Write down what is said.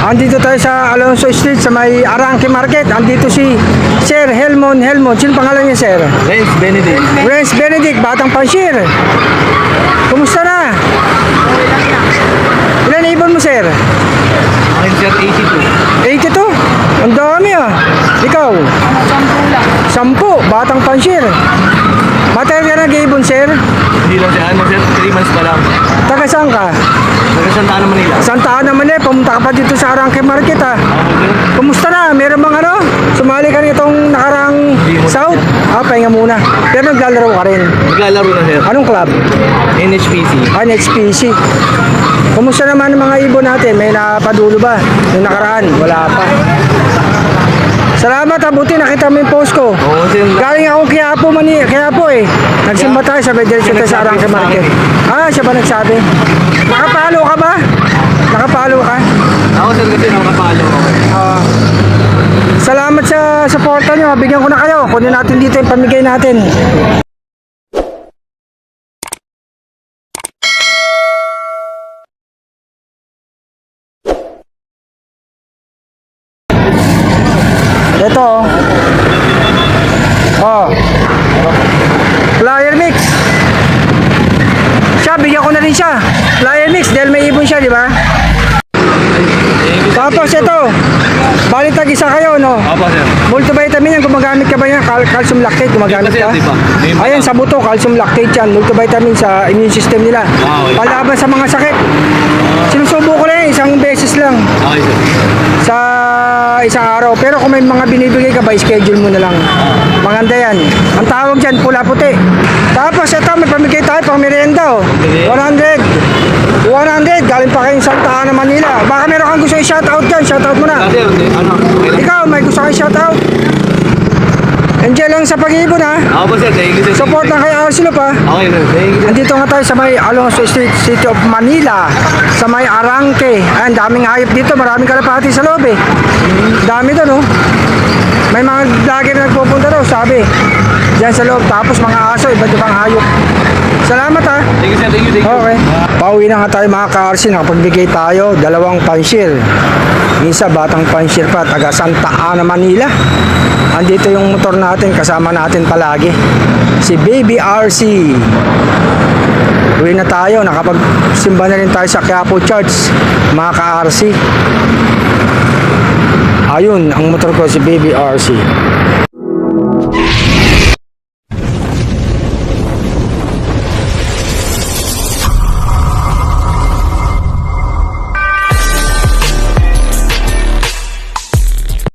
Andito tayo sa Alonso Street sa may Arangke Market. Andito si Sir Helmon. Sino pangalan niya, Sir? Renz Benedict. Renz Benedict, Batang Pansyir. Kumusta na? Ilan ibon mo, Sir? Akin sir, 82. 82? Ang dami ah. Ikaw? 10 lang. 10, Batang Pansyir. Matagal ka nag-ibon, Sir? Hindi lang siya, sir, 3 months pa lang. Taga saan ka? Taga Santa Ana, Manila. Santa Ana, Manila. Pumunta ka pa dito sa Arangke Market ah. Sir. Kumusta na? Meron bang ano? Sumali ka nitong nakarang South? Pahinga muna. Pero naglalaro ka rin. Maglalaro na sir. Anong club? NHPC. NHPC. Kumusta naman ang mga ibon natin? May napadulo ba? Yung nakaraan? Wala pa. Salamat ha, buti nakita mo yung post ko. Oo sir. Galing ako Quiapo eh. Nagsimba tayo, sabay diretso tayo sa Arangke Market. Siya ba nagsabi? Nakapalo ka ba? Nakapalo ka? Ako sir kasi nakapalo ako. Salamat sa suporta nyo. Bigyan ko na kayo. Kunin natin dito yung pamigay natin. Ito. Flyer mix. Siya, bigyan ko na rin siya. Flyer mix dahil may ibon siya, di ba? Tapos ito. Bali tag-isa kayo, no? Opo sir. Multivitamin yan, gumagamit ka ba yan? Calcium lactate, gumagamit Hindi ka? pa, sir, di ba? Ayan, sa buto, calcium lactate yan. Multivitamin sa immune system nila. Okay. Palaban sa mga sakit. Sinusubo ko na yan, isang beses lang. Okay sir. Sa isang araw. Pero kung may mga binibigay ka ba, schedule mo na lang. Maganda yan. Ang tawag dyan, pula-puti. Tapos ito, may pamigay tayo pang merienda. 100. Galing pa kayong Santa Ana, Manila. Baka meron kang gusto i-shoutout dyan. Shoutout mo na. Sir, ano? Okay lang. Ikaw, may gusto kang shoutout? Enjoy lang sa pag-ibon ha. Ako po sir, thank you sir. Support na kay Arcelo pa. Okay sir, thank you sir. Andito nga tayo sa may Alonso Street, City of Manila. Sa may Arangke. Ayan, daming hayop dito. Maraming kalapati sa loob eh. Dami doon oh. May mga vlogger na nagpupunta daw, sabi. Diyan sa loob. Tapos mga aso, iba't ibang hayop. Salamat ha. Thank you sir, thank you. Okay. Pauwi na nga tayo mga ka-RC. Nakapagbigay tayo. 2 pansyir. Isa batang pansyir pa. Taga Santa Ana, Manila. Andito yung motor natin. Kasama natin palagi. Si Baby RC. Uwi na tayo. Nakapagsimba na rin tayo sa Quiapo Church. Mga ka-RC. Ayun. Ang motor ko si Baby RC.